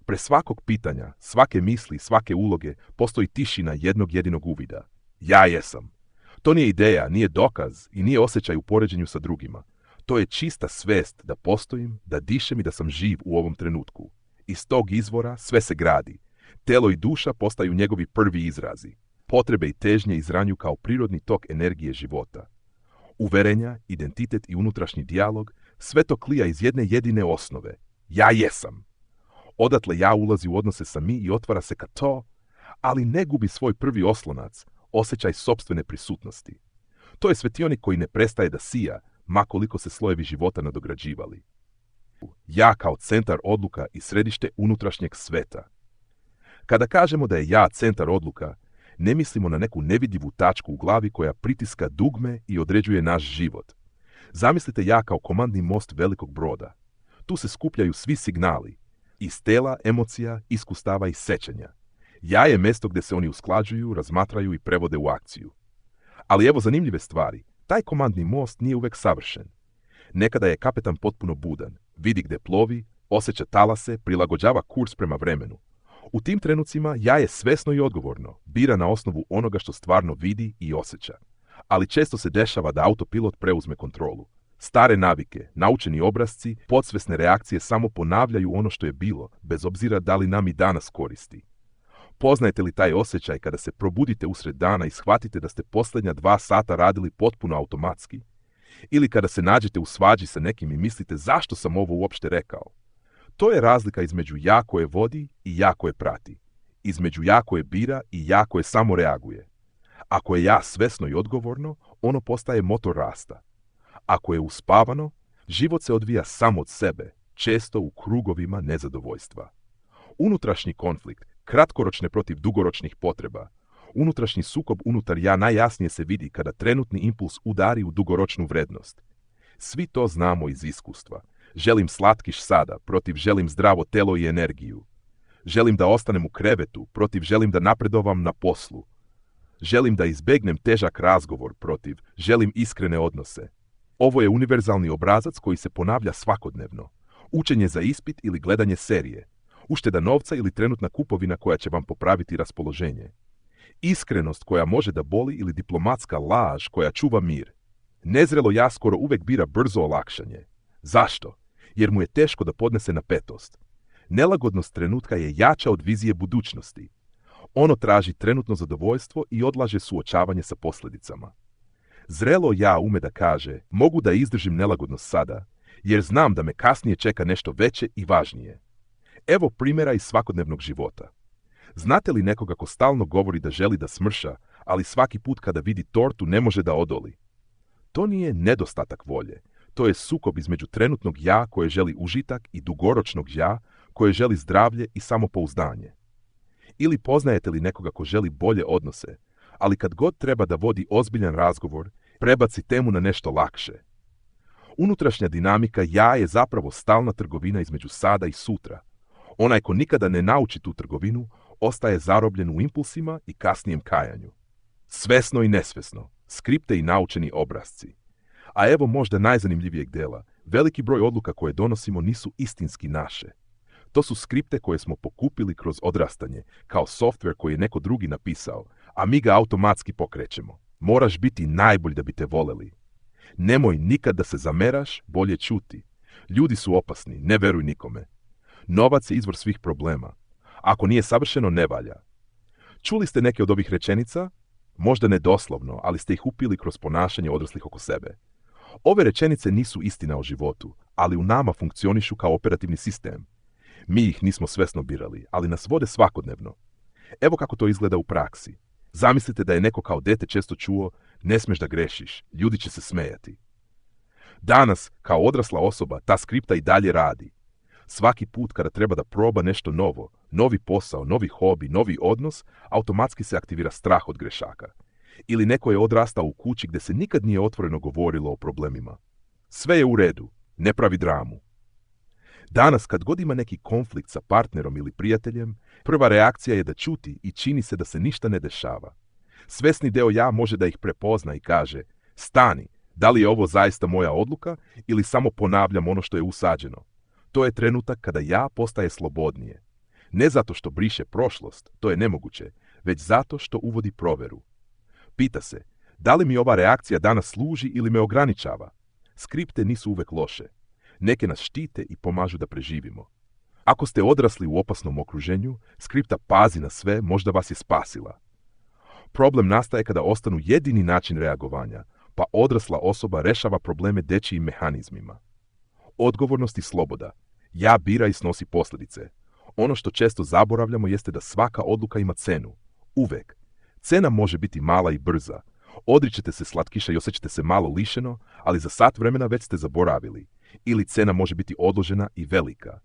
Pre svakog pitanja, svake misli, svake uloge postoji tišina jednog jedinog uvida. Ja jesam. To nije ideja, nije dokaz i nije osjećaj u poređenju sa drugima. To je čista svest da postojim, da dišem i da sam živ u ovom trenutku. Iz tog izvora sve se gradi. Telo i duša postaju njegovi prvi izrazi. Potrebe i težnje izranju kao prirodni tok energije života. Uverenja, identitet i unutrašnji dijalog, sve to klija iz jedne jedine osnove. Ja jesam. Odatle ja ulazi u odnose sa mi i otvara se ka to, ali ne gubi svoj prvi oslonac, osjećaj sopstvene prisutnosti. To je svetionik koji ne prestaje da sija, ma koliko se slojevi života nadograđivali. Ja kao centar odluka i središte unutrašnjeg sveta. Kada kažemo da je ja centar odluka, ne mislimo na neku nevidljivu tačku u glavi koja pritiska dugme i određuje naš život. Zamislite ja kao komandni most velikog broda. Tu se skupljaju svi signali, iz tela, emocija, iskustava i sećanja. Ja je mjesto gdje se oni usklađuju, razmatraju i prevode u akciju. Ali evo zanimljive stvari, taj komandni most nije uvek savršen. Nekada je kapetan potpuno budan, vidi gdje plovi, osjeća talase, prilagođava kurs prema vremenu. U tim trenucima ja je svesno i odgovorno, bira na osnovu onoga što stvarno vidi i osjeća. Ali često se dešava da autopilot preuzme kontrolu. Stare navike, naučeni obrasci, podsvesne reakcije samo ponavljaju ono što je bilo, bez obzira da li nam i danas koristi. Poznajete li taj osjećaj kada se probudite usred dana i shvatite da ste posljednja 2 sata radili potpuno automatski? Ili kada se nađete u svađi sa nekim i mislite zašto sam ovo uopšte rekao? To je razlika između ja koje vodi i ja koje prati. Između ja koje bira i ja koje samo reaguje. Ako je ja svesno i odgovorno, ono postaje motor rasta. Ako je uspavano, život se odvija sam od sebe, često u krugovima nezadovoljstva. Unutrašnji konflikt, kratkoročne protiv dugoročnih potreba. Unutrašnji sukob unutar ja najjasnije se vidi kada trenutni impuls udari u dugoročnu vrednost. Svi to znamo iz iskustva. Želim slatkiš sada, protiv želim zdravo telo i energiju. Želim da ostanem u krevetu, protiv želim da napredovam na poslu. Želim da izbegnem težak razgovor, protiv želim iskrene odnose. Ovo je univerzalni obrazac koji se ponavlja svakodnevno. Učenje za ispit ili gledanje serije. Ušteda novca ili trenutna kupovina koja će vam popraviti raspoloženje. Iskrenost koja može da boli ili diplomatska laž koja čuva mir. Nezrelo ja skoro uvek bira brzo olakšanje. Zašto? Jer mu je teško da podnese napetost. Nelagodnost trenutka je jača od vizije budućnosti. Ono traži trenutno zadovoljstvo i odlaže suočavanje sa posljedicama. Zrelo ja ume da kaže, mogu da izdržim nelagodnost sada, jer znam da me kasnije čeka nešto veće i važnije. Evo primjera iz svakodnevnog života. Znate li nekoga ko stalno govori da želi da smrša, ali svaki put kada vidi tortu ne može da odoli? To nije nedostatak volje. To je sukob između trenutnog ja koje želi užitak i dugoročnog ja koje želi zdravlje i samopouzdanje. Ili poznajete li nekoga ko želi bolje odnose, ali kad god treba da vodi ozbiljan razgovor, prebaci temu na nešto lakše. Unutrašnja dinamika ja je zapravo stalna trgovina između sada i sutra. Onaj ko nikada ne nauči tu trgovinu, ostaje zarobljen u impulsima i kasnijem kajanju. Svesno i nesvesno, skripte i naučeni obrasci. A evo možda najzanimljivijeg dela, veliki broj odluka koje donosimo nisu istinski naše. To su skripte koje smo pokupili kroz odrastanje, kao softver koji je neko drugi napisao, a mi ga automatski pokrećemo. Moraš biti najbolji da bi te voleli. Nemoj nikad da se zameraš, bolje ćuti. Ljudi su opasni, ne veruj nikome. Novac je izvor svih problema. Ako nije savršeno, ne valja. Čuli ste neke od ovih rečenica? Možda ne doslovno, ali ste ih upili kroz ponašanje odraslih oko sebe. Ove rečenice nisu istina o životu, ali u nama funkcionišu kao operativni sistem. Mi ih nismo svesno birali, ali nas vode svakodnevno. Evo kako to izgleda u praksi. Zamislite da je neko kao dete često čuo, ne smeš da grešiš, ljudi će se smejati. Danas, kao odrasla osoba, ta skripta i dalje radi. Svaki put kada treba da proba nešto novo, novi posao, novi hobi, novi odnos, automatski se aktivira strah od grešaka. Ili neko je odrastao u kući gdje se nikad nije otvoreno govorilo o problemima. Sve je u redu, ne pravi dramu. Danas, kad god ima neki konflikt sa partnerom ili prijateljem, prva reakcija je da ćuti i čini se da se ništa ne dešava. Svesni deo ja može da ih prepozna i kaže, stani, da li je ovo zaista moja odluka ili samo ponavljam ono što je usađeno. To je trenutak kada ja postaje slobodnije. Ne zato što briše prošlost, to je nemoguće, već zato što uvodi provjeru. Pita se, da li mi ova reakcija danas služi ili me ograničava? Skripte nisu uvek loše. Neke nas štite i pomažu da preživimo. Ako ste odrasli u opasnom okruženju, skripta pazi na sve, možda vas je spasila. Problem nastaje kada ostanu jedini način reagovanja, pa odrasla osoba rešava probleme dečijim mehanizmima. Odgovornost i sloboda. Ja bira i snosi posljedice. Ono što često zaboravljamo jeste da svaka odluka ima cenu. Uvek. Cena može biti mala i brza. Odričete se slatkiša i osjećate se malo lišeno, ali za sat vremena već ste zaboravili. Ili cena može biti odložena i velika.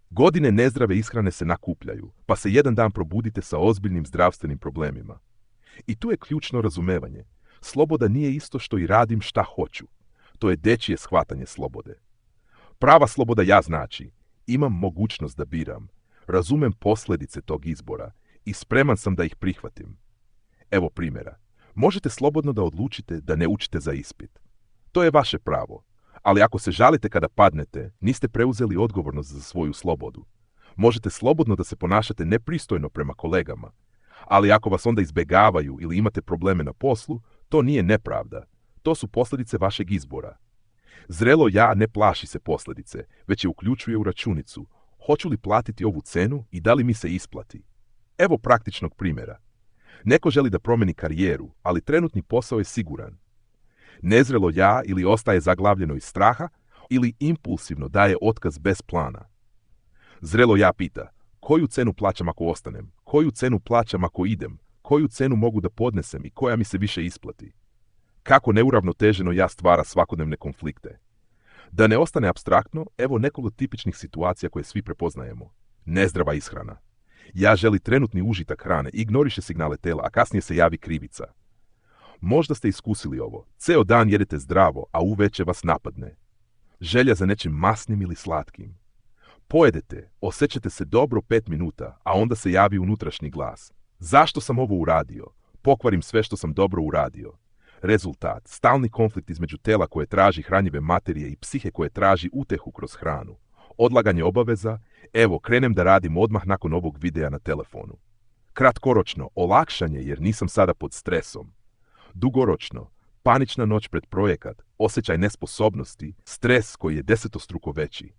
Godine nezdrave ishrane se nakupljaju, pa se jedan dan probudite sa ozbiljnim zdravstvenim problemima. I tu je ključno razumevanje. Sloboda nije isto što i radim šta hoću. To je dečije shvatanje slobode. Prava sloboda ja znači, imam mogućnost da biram, razumem posljedice tog izbora i spreman sam da ih prihvatim. Evo primjera. Možete slobodno da odlučite da ne učite za ispit. To je vaše pravo. Ali ako se žalite kada padnete, niste preuzeli odgovornost za svoju slobodu. Možete slobodno da se ponašate nepristojno prema kolegama. Ali ako vas onda izbegavaju ili imate probleme na poslu, to nije nepravda. To su posljedice vašeg izbora. Zrelo ja ne plaši se posljedice, već je uključuje u računicu. Hoću li platiti ovu cenu i da li mi se isplati? Evo praktičnog primjera. Neko želi da promeni karijeru, ali trenutni posao je siguran. Nezrelo ja ili ostaje zaglavljeno iz straha, ili impulsivno daje otkaz bez plana. Zrelo ja pita, koju cenu plaćam ako ostanem, koju cenu plaćam ako idem, koju cenu mogu da podnesem i koja mi se više isplati. Kako neuravnoteženo ja stvara svakodnevne konflikte. Da ne ostane apstraktno, evo nekoliko tipičnih situacija koje svi prepoznajemo. Nezdrava ishrana. Ja želi trenutni užitak hrane, ignoriše signale tela, a kasnije se javi krivica. Možda ste iskusili ovo. Ceo dan jedete zdravo, a uveče vas napadne. Želja za nečim masnim ili slatkim. Pojedete, osjećate se dobro 5 minuta, a onda se javi unutrašnji glas. Zašto sam ovo uradio? Pokvarim sve što sam dobro uradio. Rezultat, stalni konflikt između tela koje traži hranjive materije i psihe koje traži utehu kroz hranu. Odlaganje obaveza, evo krenem da radim odmah nakon ovog videa na telefonu. Kratkoročno, olakšanje jer nisam sada pod stresom. Dugoročno, panična noć pred projekat, osjećaj nesposobnosti, stres koji je 10-struko veći.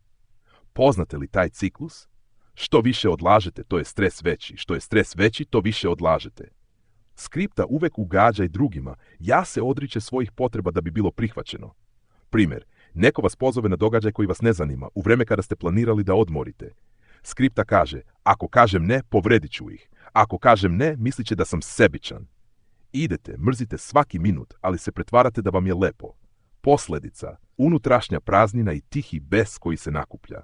Poznate li taj ciklus? Što više odlažete, to je stres veći. Što je stres veći, to više odlažete. Skripta uvek ugađa i drugima, ja se odriče svojih potreba da bi bilo prihvaćeno. Primjer, neko vas pozove na događaj koji vas ne zanima, u vreme kada ste planirali da odmorite. Skripta kaže, ako kažem ne, povredit ću ih. Ako kažem ne, mislit će da sam sebičan. Idete, mrzite svaki minut, ali se pretvarate da vam je lepo. Posljedica, unutrašnja praznina i tihi bes koji se nakuplja.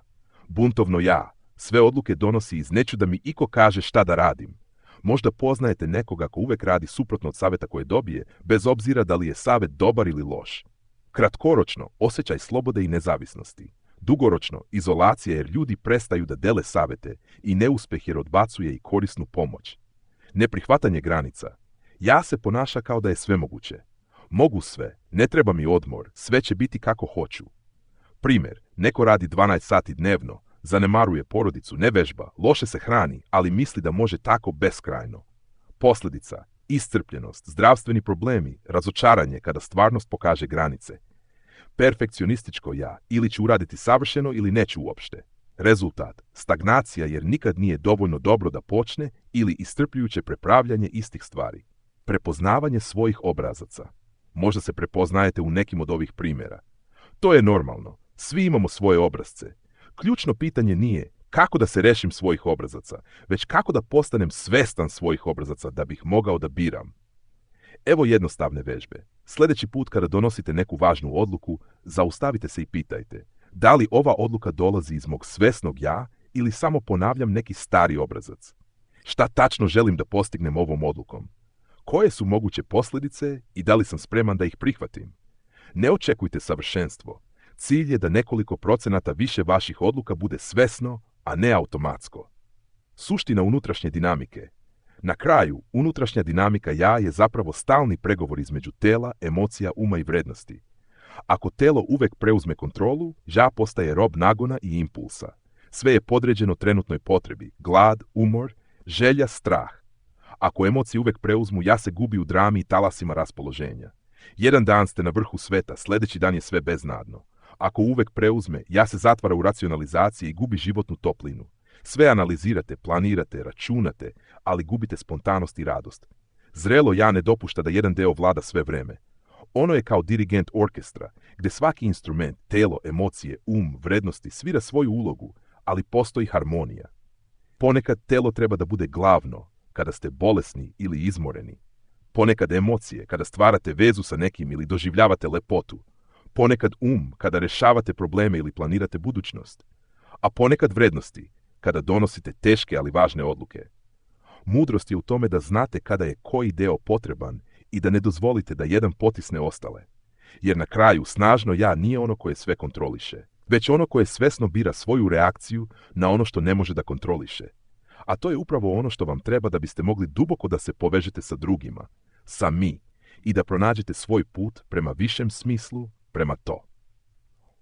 Buntovno ja, sve odluke donosi iz neću da mi iko kaže šta da radim. Možda poznajete nekoga ko uvek radi suprotno od savjeta koje dobije, bez obzira da li je savjet dobar ili loš. Kratkoročno, osjećaj slobode i nezavisnosti. Dugoročno, izolacija jer ljudi prestaju da dele savjete i neuspeh jer odbacuje i korisnu pomoć. Neprihvatanje granica. Ja se ponaša kao da je sve moguće. Mogu sve, ne treba mi odmor, sve će biti kako hoću. Primjer, neko radi 12 sati dnevno, zanemaruje porodicu, ne vežba, loše se hrani, ali misli da može tako beskrajno. Posljedica, iscrpljenost, zdravstveni problemi, razočaranje kada stvarnost pokaže granice. Perfekcionističko ja, ili ću uraditi savršeno ili neću uopšte. Rezultat, stagnacija jer nikad nije dovoljno dobro da počne ili iscrpljujuće prepravljanje istih stvari. Prepoznavanje svojih obrazaca. Možda se prepoznajete u nekim od ovih primjera. To je normalno, svi imamo svoje obrazce. Ključno pitanje nije kako da se rešim svojih obrazaca, već kako da postanem svestan svojih obrazaca da bih mogao da biram. Evo jednostavne vežbe. Sljedeći put kada donosite neku važnu odluku, zaustavite se i pitajte, da li ova odluka dolazi iz mog svesnog ja ili samo ponavljam neki stari obrazac. Šta tačno želim da postignem ovom odlukom? Koje su moguće posljedice i da li sam spreman da ih prihvatim? Ne očekujte savršenstvo. Cilj je da nekoliko procenata više vaših odluka bude svesno, a ne automatsko. Suština unutrašnje dinamike. Na kraju, unutrašnja dinamika ja je zapravo stalni pregovor između tela, emocija, uma i vrednosti. Ako telo uvek preuzme kontrolu, ja postaje rob nagona i impulsa. Sve je podređeno trenutnoj potrebi, glad, umor, želja, strah. Ako emocije uvek preuzmu, ja se gubi u drami i talasima raspoloženja. Jedan dan ste na vrhu sveta, sljedeći dan je sve beznadno. Ako uvek preuzme, ja se zatvara u racionalizaciji i gubi životnu toplinu. Sve analizirate, planirate, računate, ali gubite spontanost i radost. Zrelo ja ne dopušta da jedan deo vlada sve vreme. Ono je kao dirigent orkestra, gdje svaki instrument, telo, emocije, vrednosti svira svoju ulogu, ali postoji harmonija. Ponekad telo treba da bude glavno, kada ste bolesni ili izmoreni. Ponekad emocije, kada stvarate vezu sa nekim ili doživljavate lepotu. Ponekad kada rešavate probleme ili planirate budućnost. A ponekad vrednosti, kada donosite teške ali važne odluke. Mudrost je u tome da znate kada je koji deo potreban i da ne dozvolite da jedan potisne ostale. Jer na kraju snažno ja nije ono koje sve kontroliše, već ono koje svesno bira svoju reakciju na ono što ne može da kontroliše. A to je upravo ono što vam treba da biste mogli duboko da se povežete sa drugima, sa mi, i da pronađete svoj put prema višem smislu, prema to.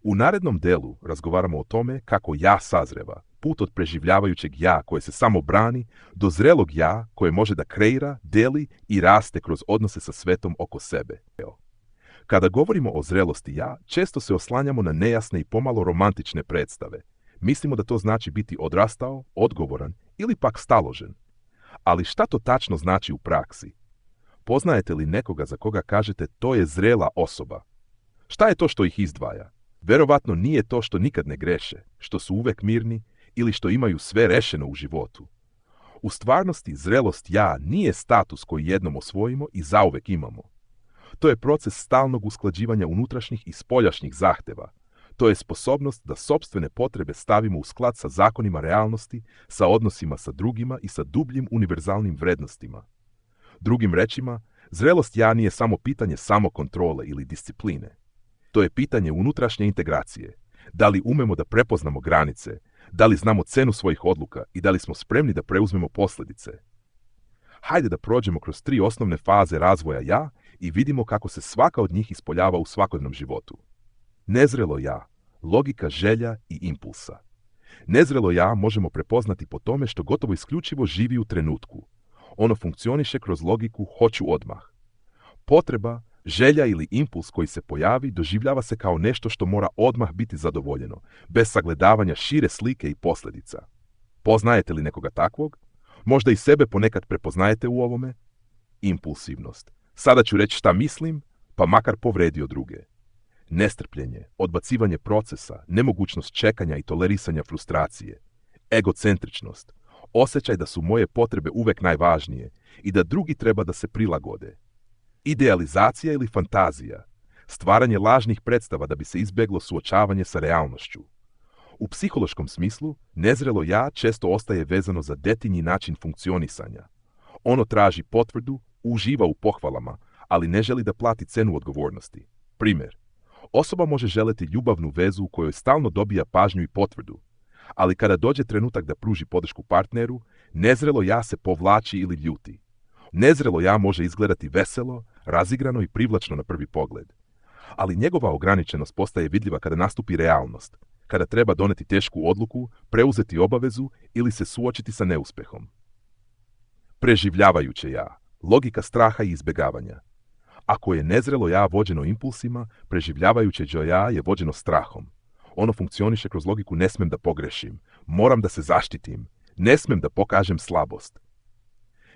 U narednom delu razgovaramo o tome kako ja sazreva, put od preživljavajućeg ja koje se samo brani do zrelog ja koje može da kreira, deli i raste kroz odnose sa svetom oko sebe. Kada govorimo o zrelosti ja, često se oslanjamo na nejasne i pomalo romantične predstave. Mislimo da to znači biti odrastao, odgovoran ili pak staložen. Ali šta to tačno znači u praksi? Poznajete li nekoga za koga kažete to je zrela osoba? Šta je to što ih izdvaja? Verovatno nije to što nikad ne greše, što su uvek mirni ili što imaju sve rešeno u životu. U stvarnosti zrelost ja nije status koji jednom osvojimo i zauvek imamo. To je proces stalnog usklađivanja unutrašnjih i spoljašnjih zahteva. To je sposobnost da sopstvene potrebe stavimo u sklad sa zakonima realnosti, sa odnosima sa drugima i sa dubljim univerzalnim vrednostima. Drugim rečima, zrelost ja nije samo pitanje samokontrole ili discipline. To je pitanje unutrašnje integracije. Da li umemo da prepoznamo granice, da li znamo cenu svojih odluka i da li smo spremni da preuzmemo posljedice. Hajde da prođemo kroz 3 osnovne faze razvoja ja i vidimo kako se svaka od njih ispoljava u svakodnevnom životu. Nezrelo ja, logika želja i impulsa. Nezrelo ja možemo prepoznati po tome što gotovo isključivo živi u trenutku. Ono funkcioniše kroz logiku hoću odmah. Potreba, želja ili impuls koji se pojavi doživljava se kao nešto što mora odmah biti zadovoljeno, bez sagledavanja šire slike i posljedica. Poznajete li nekoga takvog? Možda i sebe ponekad prepoznajete u ovome? Impulsivnost. Sada ću reći šta mislim, pa makar povredio druge. Nestrpljenje, odbacivanje procesa, nemogućnost čekanja i tolerisanja frustracije. Egocentričnost. Osjećaj da su moje potrebe uvek najvažnije i da drugi treba da se prilagode. Idealizacija ili fantazija. Stvaranje lažnih predstava da bi se izbjeglo suočavanje sa realnošću. U psihološkom smislu, nezrelo ja često ostaje vezano za detinji način funkcionisanja. Ono traži potvrdu, uživa u pohvalama, ali ne želi da plati cenu odgovornosti. Primjer, osoba može želeti ljubavnu vezu u kojoj stalno dobija pažnju i potvrdu, ali kada dođe trenutak da pruži podršku partneru, nezrelo ja se povlači ili ljuti. Nezrelo ja može izgledati veselo, razigrano i privlačno na prvi pogled. Ali njegova ograničenost postaje vidljiva kada nastupi realnost, kada treba doneti tešku odluku, preuzeti obavezu ili se suočiti sa neuspehom. Preživljavajuće ja, logika straha i izbjegavanja. Ako je nezrelo ja vođeno impulsima, preživljavajuće ja je vođeno strahom. Ono funkcioniše kroz logiku ne smem da pogrešim, moram da se zaštitim, ne smem da pokažem slabost.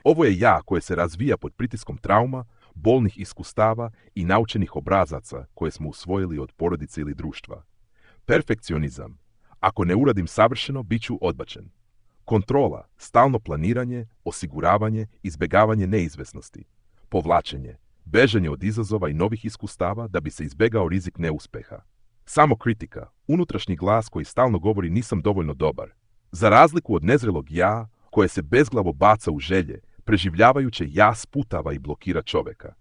Ovo je ja koje se razvija pod pritiskom trauma, bolnih iskustava i naučenih obrazaca koje smo usvojili od porodice ili društva. Perfekcionizam. Ako ne uradim savršeno, bit ću odbačen. Kontrola, stalno planiranje, osiguravanje, izbjegavanje neizvesnosti. Povlačenje, bežanje od izazova i novih iskustava da bi se izbjegao rizik neuspeha. Samokritika, unutrašnji glas koji stalno govori nisam dovoljno dobar. Za razliku od nezrelog ja, koje se bezglavo baca u želje, preživljavajuće ja sputava i blokira čoveka.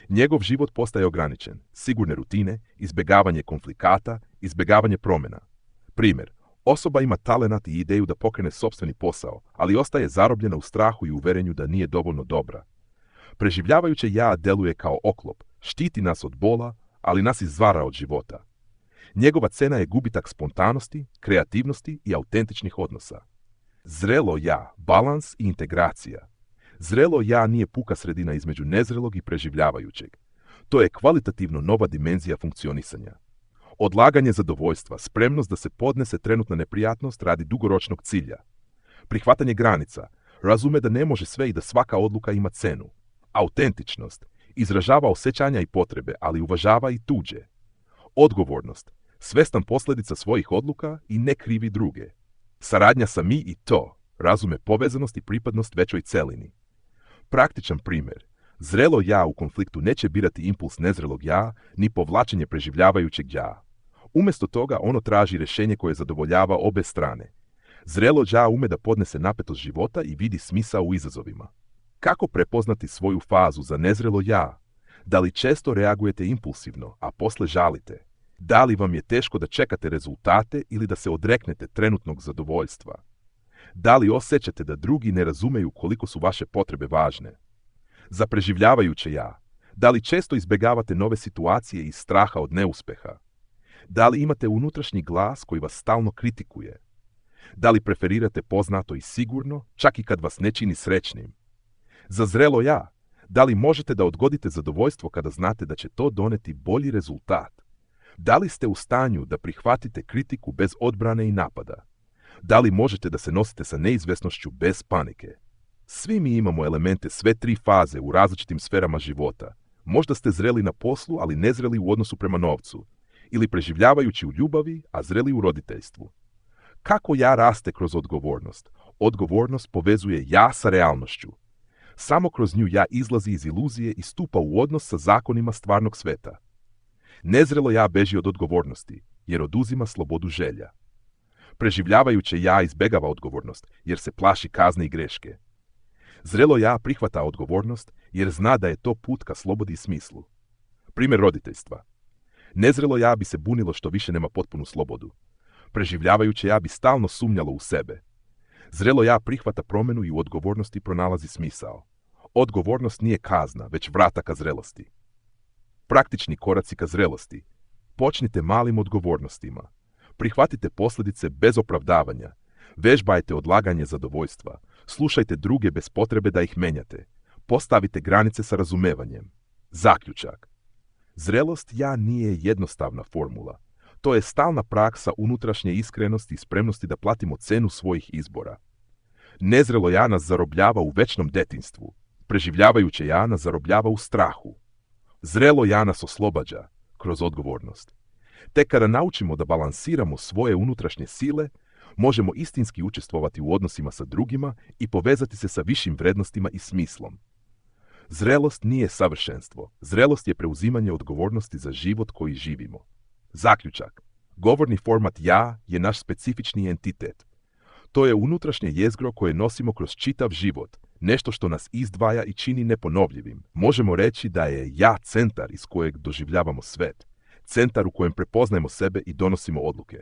Njegov život postaje ograničen, sigurne rutine, izbjegavanje konflikata, izbjegavanje promjena. Primjer, osoba ima talenat i ideju da pokrene sopstveni posao, ali ostaje zarobljena u strahu i uverenju da nije dovoljno dobra. Preživljavajuće ja deluje kao oklop, štiti nas od bola, ali nas izvara od života. Njegova cena je gubitak spontanosti, kreativnosti i autentičnih odnosa. Zrelo ja, balans i integracija. Zrelo ja nije puka sredina između nezrelog i preživljavajućeg. To je kvalitativno nova dimenzija funkcionisanja. Odlaganje zadovoljstva, spremnost da se podnese trenutna neprijatnost radi dugoročnog cilja. Prihvatanje granica, razume da ne može sve i da svaka odluka ima cenu. Autentičnost, izražava osjećanja i potrebe, ali uvažava i tuđe. Odgovornost, svestan posljedica svojih odluka i ne krivi druge. Saradnja sa mi i to, razume povezanost i pripadnost većoj celini. Praktičan primjer, zrelo ja u konfliktu neće birati impuls nezrelog ja, ni povlačenje preživljavajućeg ja. Umjesto toga ono traži rješenje koje zadovoljava obe strane. Zrelo ja ume da podnese napetost života i vidi smisao u izazovima. Kako prepoznati svoju fazu za nezrelo ja? Da li često reagujete impulsivno, a posle žalite? Da li vam je teško da čekate rezultate ili da se odreknete trenutnog zadovoljstva? Da li osjećate da drugi ne razumeju koliko su vaše potrebe važne? Za preživljavajuće ja, da li često izbjegavate nove situacije iz straha od neuspeha? Da li imate unutrašnji glas koji vas stalno kritikuje? Da li preferirate poznato i sigurno, čak i kad vas ne čini srećnim? Za zrelo ja, da li možete da odgodite zadovoljstvo kada znate da će to doneti bolji rezultat? Da li ste u stanju da prihvatite kritiku bez odbrane i napada? Da li možete da se nosite sa neizvesnošću bez panike? Svi mi imamo elemente sve tri faze u različitim sferama života. Možda ste zreli na poslu, ali nezreli u odnosu prema novcu. Ili preživljavajući u ljubavi, a zreli u roditeljstvu. Kako ja raste kroz odgovornost? Odgovornost povezuje ja sa realnošću. Samo kroz nju ja izlazi iz iluzije i stupa u odnos sa zakonima stvarnog sveta. Nezrelo ja beži od odgovornosti, jer oduzima slobodu želja. Preživljavajuće ja izbegava odgovornost, jer se plaši kazne i greške. Zrelo ja prihvata odgovornost, jer zna da je to put ka slobodi i smislu. Primjer roditeljstva. Nezrelo ja bi se bunilo što više nema potpunu slobodu. Preživljavajuće ja bi stalno sumnjalo u sebe. Zrelo ja prihvata promjenu i u odgovornosti pronalazi smisao. Odgovornost nije kazna, već vrata ka zrelosti. Praktični koraci ka zrelosti. Počnite malim odgovornostima. Prihvatite posljedice bez opravdavanja. Vežbajte odlaganje zadovoljstva. Slušajte druge bez potrebe da ih menjate. Postavite granice sa razumevanjem. Zaključak. Zrelost ja nije jednostavna formula. To je stalna praksa unutrašnje iskrenosti i spremnosti da platimo cenu svojih izbora. Nezrelo ja nas zarobljava u večnom detinjstvu. Preživljavajuće ja nas zarobljava u strahu. Zrelo ja nas oslobađa kroz odgovornost. Tek kada naučimo da balansiramo svoje unutrašnje sile, možemo istinski učestvovati u odnosima sa drugima i povezati se sa višim vrednostima i smislom. Zrelost nije savršenstvo. Zrelost je preuzimanje odgovornosti za život koji živimo. Zaključak. Govorni format ja je naš specifični entitet. To je unutrašnje jezgro koje nosimo kroz čitav život, nešto što nas izdvaja i čini neponovljivim. Možemo reći da je ja centar iz kojeg doživljavamo svet, centar u kojem prepoznajemo sebe i donosimo odluke.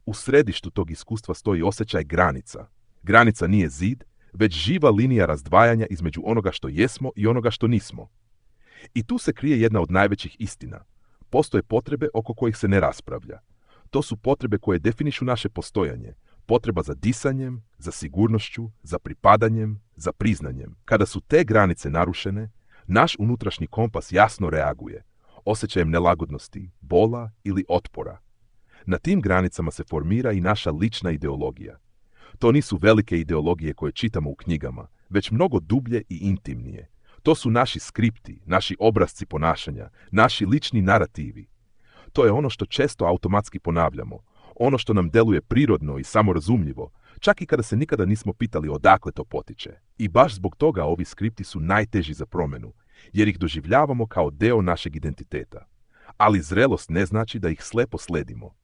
U središtu tog iskustva stoji osjećaj granica. Granica nije zid, već živa linija razdvajanja između onoga što jesmo i onoga što nismo. I tu se krije jedna od najvećih istina. Postoje potrebe oko kojih se ne raspravlja. To su potrebe koje definišu naše postojanje. Potreba za disanjem, za sigurnošću, za pripadanjem, za priznanjem. Kada su te granice narušene, naš unutrašnji kompas jasno reaguje, osjećajem nelagodnosti, bola ili otpora. Na tim granicama se formira i naša lična ideologija. To nisu velike ideologije koje čitamo u knjigama, već mnogo dublje i intimnije. To su naši skripti, naši obrasci ponašanja, naši lični narativi. To je ono što često automatski ponavljamo, ono što nam deluje prirodno i samorazumljivo, čak i kada se nikada nismo pitali odakle to potiče. I baš zbog toga ovi skripti su najteži za promjenu, jer ih doživljavamo kao deo našeg identiteta. Ali zrelost ne znači da ih slepo sledimo.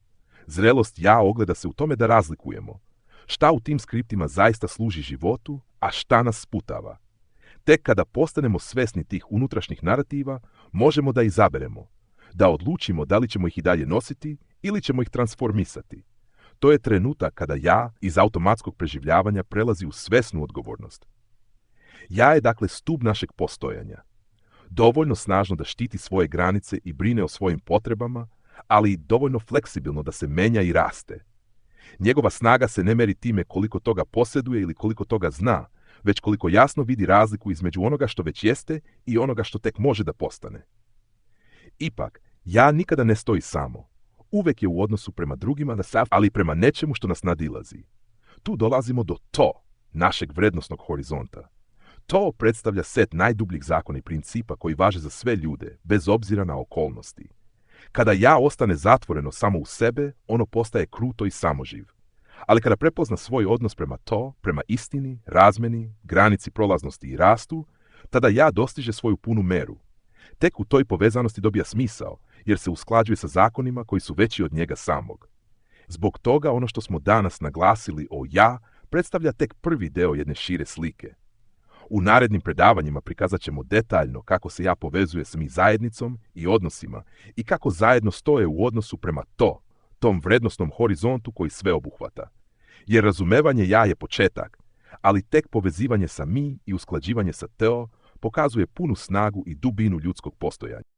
Zrelost ja ogleda se u tome da razlikujemo. Šta u tim skriptima zaista služi životu, a šta nas sputava. Tek kada postanemo svesni tih unutrašnjih narativa, možemo da izaberemo, da odlučimo da li ćemo ih i dalje nositi ili ćemo ih transformisati. To je trenutak kada ja iz automatskog preživljavanja prelazi u svesnu odgovornost. Ja je dakle stup našeg postojanja. Dovoljno snažno da štiti svoje granice i brine o svojim potrebama, ali dovoljno fleksibilno da se menja i raste. Njegova snaga se ne meri time koliko toga posjeduje ili koliko toga zna, već koliko jasno vidi razliku između onoga što već jeste i onoga što tek može da postane. Ipak, ja nikada ne stoji samo. Uvek je u odnosu prema drugima, ali prema nečemu što nas nadilazi. Tu dolazimo do to, našeg vrednosnog horizonta. To predstavlja set najdubljih zakona i principa koji važe za sve ljude, bez obzira na okolnosti. Kada ja ostane zatvoreno samo u sebe, ono postaje kruto i samoživ. Ali kada prepozna svoj odnos prema to, prema istini, razmeni, granici prolaznosti i rastu, tada ja dostiže svoju punu meru. Tek u toj povezanosti dobija smisao, jer se usklađuje sa zakonima koji su veći od njega samog. Zbog toga ono što smo danas naglasili o ja predstavlja tek prvi deo jedne šire slike. U narednim predavanjima prikazat ćemo detaljno kako se ja povezuje s mi zajednicom i odnosima i kako zajedno stoje u odnosu prema tom vrednosnom horizontu koji sve obuhvata. Jer razumevanje ja je početak, ali tek povezivanje sa mi i usklađivanje sa teo pokazuje punu snagu i dubinu ljudskog postojanja.